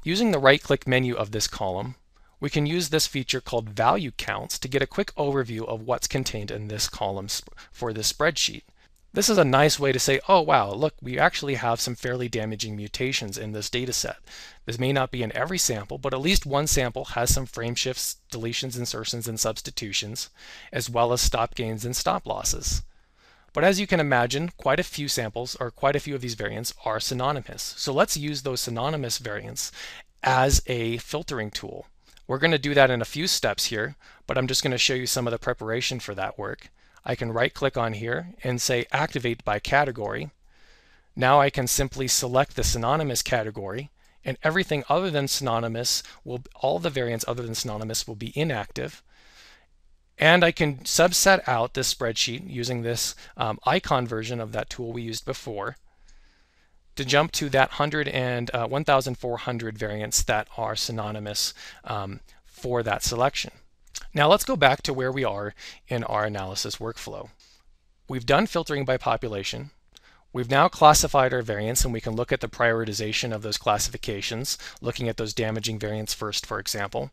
Using the right-click menu of this column, we can use this feature called Value Counts to get a quick overview of what's contained in this column for this spreadsheet. This is a nice way to say, oh wow, look, we actually have some fairly damaging mutations in this data set. This may not be in every sample, but at least one sample has some frame shifts, deletions, insertions, and substitutions, as well as stop gains and stop losses. But as you can imagine, quite a few samples, or quite a few of these variants, are synonymous. So let's use those synonymous variants as a filtering tool. We're going to do that in a few steps here, but I'm just going to show you some of the preparation for that work. I can right-click on here and say Activate by Category. Now I can simply select the synonymous category, and everything other than synonymous all the variants other than synonymous will be inactive. And I can subset out this spreadsheet using this icon version of that tool we used before to jump to that 1,400 variants that are synonymous for that selection. Now let's go back to where we are in our analysis workflow. We've done filtering by population. We've now classified our variants, and we can look at the prioritization of those classifications, looking at those damaging variants first, for example.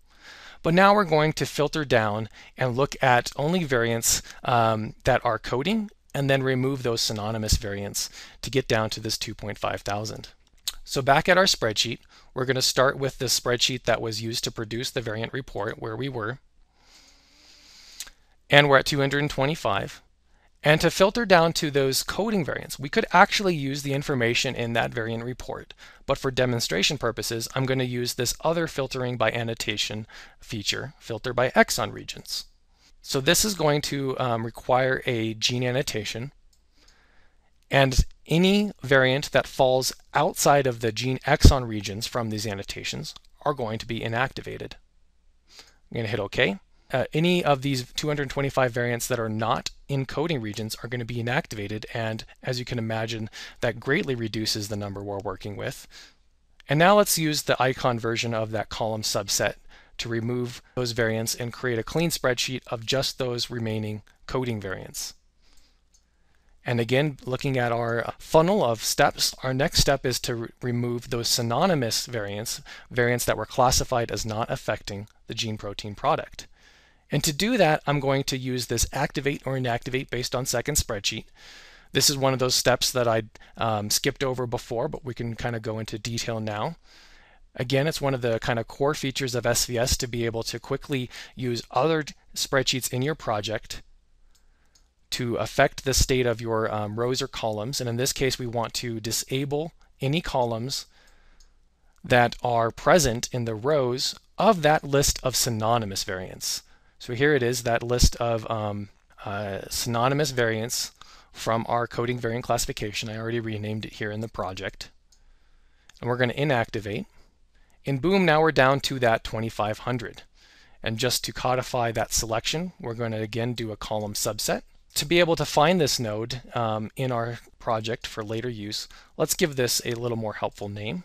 But now we're going to filter down and look at only variants that are coding, and then remove those synonymous variants to get down to this 2,500. So back at our spreadsheet, we're going to start with the spreadsheet that was used to produce the variant report where we were. And we're at 225. And to filter down to those coding variants, we could actually use the information in that variant report. But for demonstration purposes, I'm going to use this other filtering by annotation feature, filter by exon regions. So this is going to require a gene annotation. And any variant that falls outside of the gene exon regions from these annotations are going to be inactivated. I'm going to hit OK. Any of these 225 variants that are not in coding regions are going to be inactivated, and as you can imagine, that greatly reduces the number we're working with. And now let's use the icon version of that column subset to remove those variants and create a clean spreadsheet of just those remaining coding variants. And again, looking at our funnel of steps, our next step is to remove those synonymous variants that were classified as not affecting the gene protein product. And to do that, I'm going to use this activate or inactivate based on second spreadsheet. This is one of those steps that I skipped over before, but we can kind of go into detail now. Again, it's one of the kind of core features of SVS to be able to quickly use other spreadsheets in your project to affect the state of your rows or columns. And in this case, we want to disable any columns that are present in the rows of that list of synonymous variants. So here it is, that list of synonymous variants from our coding variant classification. I already renamed it here in the project. And we're going to inactivate. And boom, now we're down to that 2,500. And just to codify that selection, we're going to again do a column subset. To be able to find this node in our project for later use, let's give this a little more helpful name.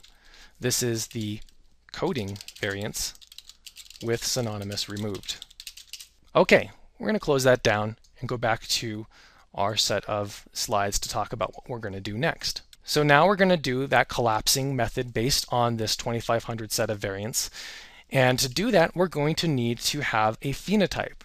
This is the coding variants with synonymous removed. Okay, we're going to close that down and go back to our set of slides to talk about what we're going to do next. So now we're going to do that collapsing method based on this 2,500 set of variants. And to do that, we're going to need to have a phenotype.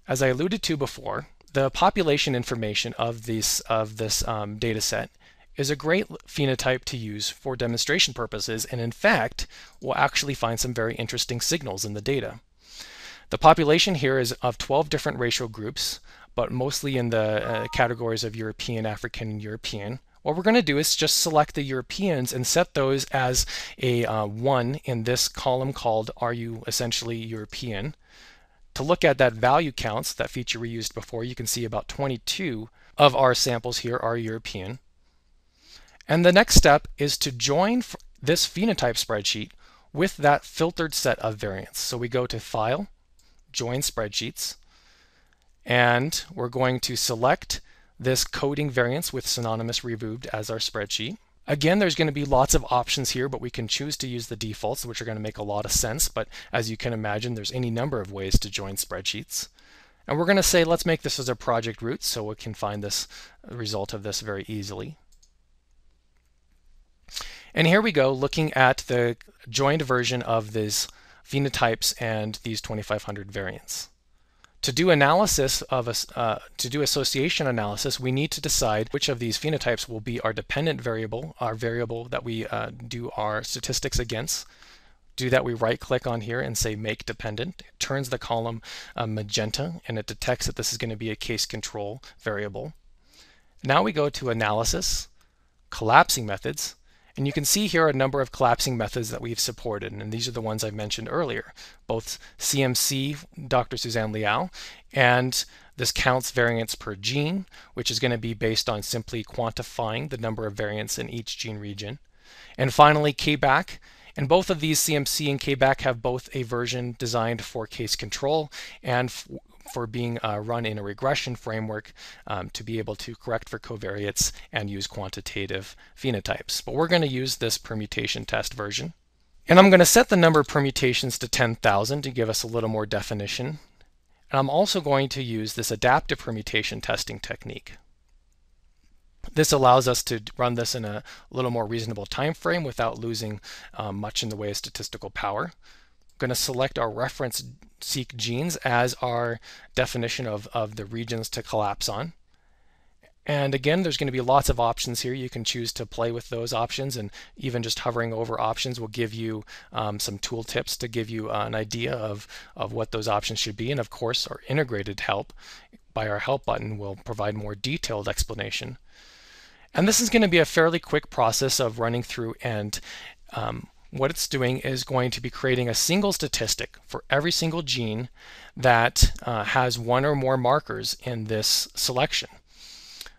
As I alluded to before, the population information of this data set is a great phenotype to use for demonstration purposes, and in fact, we'll actually find some very interesting signals in the data. The population here is of 12 different racial groups, but mostly in the categories of European, African, and European. What we're going to do is just select the Europeans and set those as a 1 in this column called Are You Essentially European? To look at that value counts, that feature we used before, you can see about 22 of our samples here are European. And the next step is to join this phenotype spreadsheet with that filtered set of variants. So we go to File, Join Spreadsheets, and we're going to select this coding variants with synonymous removed as our spreadsheet. Again, there's going to be lots of options here, but we can choose to use the defaults, which are going to make a lot of sense. But as you can imagine, there's any number of ways to join spreadsheets. And we're going to say, let's make this as a project root so we can find this result of this very easily. And here we go, looking at the joined version of these phenotypes and these 2500 variants. To do analysis of to do association analysis, we need to decide which of these phenotypes will be our dependent variable, our variable that we do our statistics against. Do that, we right-click on here and say Make Dependent. It turns the column magenta, and it detects that this is going to be a case control variable. Now we go to Analysis, Collapsing Methods, and you can see here a number of collapsing methods that we've supported, and these are the ones I mentioned earlier, both CMC, Dr. Suzanne Liao, and this counts variants per gene, which is going to be based on simply quantifying the number of variants in each gene region. And finally, KBAC. And both of these, CMC and KBAC, have both a version designed for case control and for being run in a regression framework to be able to correct for covariates and use quantitative phenotypes. But we're going to use this permutation test version. And I'm going to set the number of permutations to 10,000 to give us a little more definition. And I'm also going to use this adaptive permutation testing technique. This allows us to run this in a little more reasonable time frame without losing much in the way of statistical power. I'm going to select our reference seq genes as our definition of the regions to collapse on. And again, there's going to be lots of options here. You can choose to play with those options, and even just hovering over options will give you some tool tips to give you an idea of what those options should be. And of course, our integrated help by our help button will provide more detailed explanation. And this is going to be a fairly quick process of running through, and what it's doing is going to be creating a single statistic for every single gene that has one or more markers in this selection.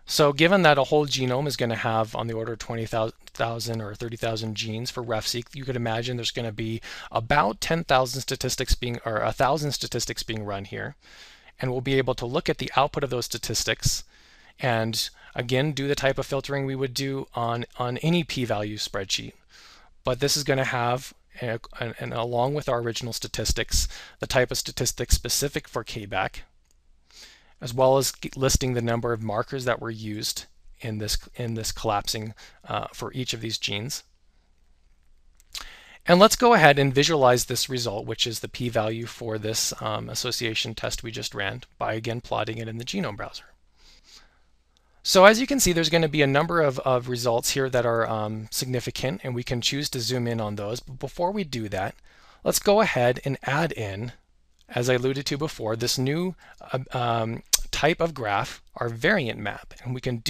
So given that a whole genome is going to have on the order of 20,000 or 30,000 genes for RefSeq, you could imagine there's going to be about 10,000 statistics being, or 1,000 statistics being run here. And we'll be able to look at the output of those statistics and again do the type of filtering we would do on any p-value spreadsheet. But this is going to have, and along with our original statistics, the type of statistics specific for KBAC, as well as listing the number of markers that were used in this collapsing for each of these genes. And let's go ahead and visualize this result, which is the p-value for this association test we just ran, by again plotting it in the genome browser. So as you can see, there's going to be a number of results here that are significant, and we can choose to zoom in on those. But before we do that, let's go ahead and add in, as I alluded to before, this new type of graph, our variant map. And we can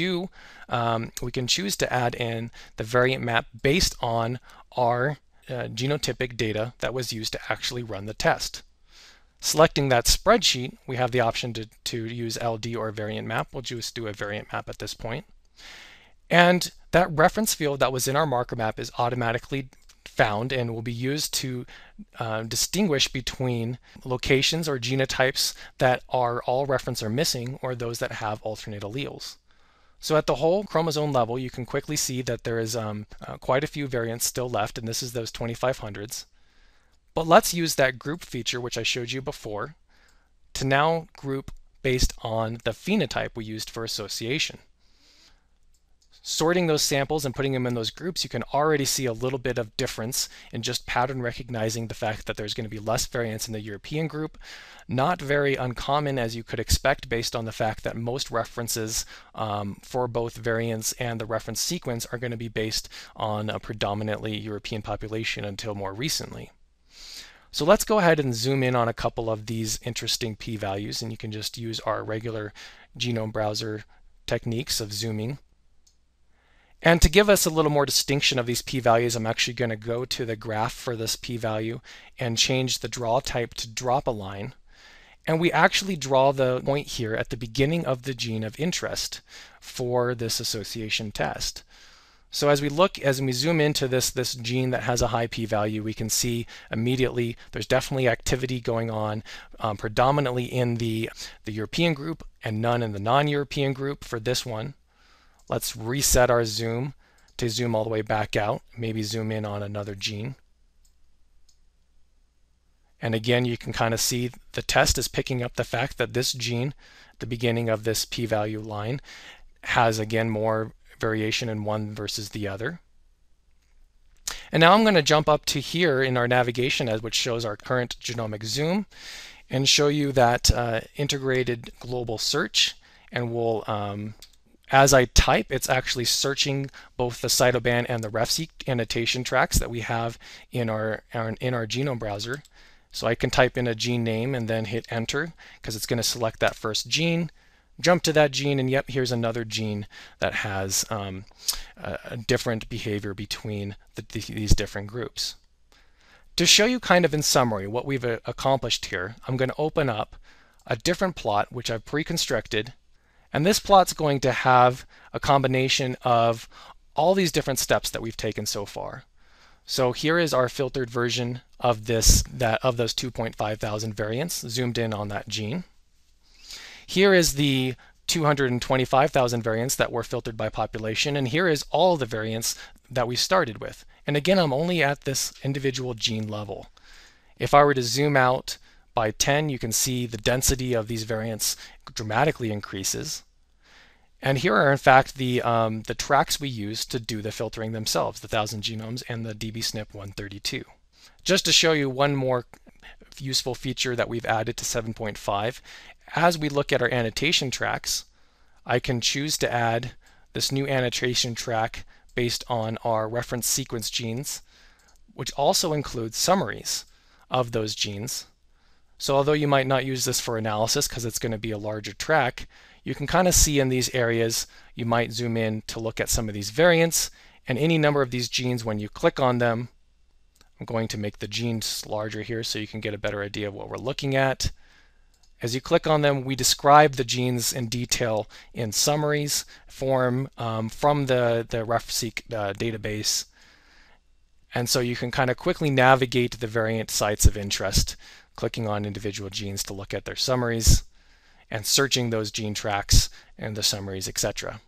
choose to add in the variant map based on our genotypic data that was used to actually run the test. Selecting that spreadsheet, we have the option to use LD or variant map. We'll just do a variant map at this point. And that reference field that was in our marker map is automatically found and will be used to distinguish between locations or genotypes that are all reference or missing, or those that have alternate alleles. So at the whole chromosome level, you can quickly see that there is quite a few variants still left, and this is those 2500s. But let's use that group feature, which I showed you before, to now group based on the phenotype we used for association. Sorting those samples and putting them in those groups, you can already see a little bit of difference in just pattern recognizing the fact that there's going to be less variance in the European group. Not very uncommon, as you could expect, based on the fact that most references for both variants and the reference sequence are going to be based on a predominantly European population until more recently. So let's go ahead and zoom in on a couple of these interesting p-values, and you can just use our regular genome browser techniques of zooming. And to give us a little more distinction of these p-values, I'm actually going to go to the graph for this p-value and change the draw type to drop a line. And we actually draw the point here at the beginning of the gene of interest for this association test. So as we zoom into this gene that has a high p-value, we can see immediately there's definitely activity going on, predominantly in the European group and none in the non-European group for this one. Let's reset our zoom to zoom all the way back out, maybe zoom in on another gene. And again, you can kind of see the test is picking up the fact that this gene, at the beginning of this p-value line, has again more variation in one versus the other. And now I'm going to jump up to here in our navigation, which shows our current genomic zoom, and show you that integrated global search. And we'll, as I type, it's actually searching both the cytoband and the RefSeq annotation tracks that we have in our genome browser. So I can type in a gene name and then hit enter because it's going to select that first gene, jump to that gene, and yep, here's another gene that has a different behavior between these different groups. To show you kind of in summary what we've accomplished here, I'm going to open up a different plot which I've pre-constructed, and this plot's going to have a combination of all these different steps that we've taken so far. So here is our filtered version of those 2.5 thousand variants zoomed in on that gene. Here is the 225,000 variants that were filtered by population, and here is all the variants that we started with. And again, I'm only at this individual gene level. If I were to zoom out by 10, you can see the density of these variants dramatically increases. And here are in fact the tracks we use to do the filtering themselves, the 1,000 genomes and the dbSNP 132. Just to show you one more useful feature that we've added to 7.5, as we look at our annotation tracks, I can choose to add this new annotation track based on our reference sequence genes, which also includes summaries of those genes. So although you might not use this for analysis because it's going to be a larger track, you can kind of see in these areas, you might zoom in to look at some of these variants, and any number of these genes, when you click on them, I'm going to make the genes larger here so you can get a better idea of what we're looking at. As you click on them, we describe the genes in detail in summaries form from the RefSeq database. And so you can kind of quickly navigate the variant sites of interest, clicking on individual genes to look at their summaries and searching those gene tracks and the summaries, etc.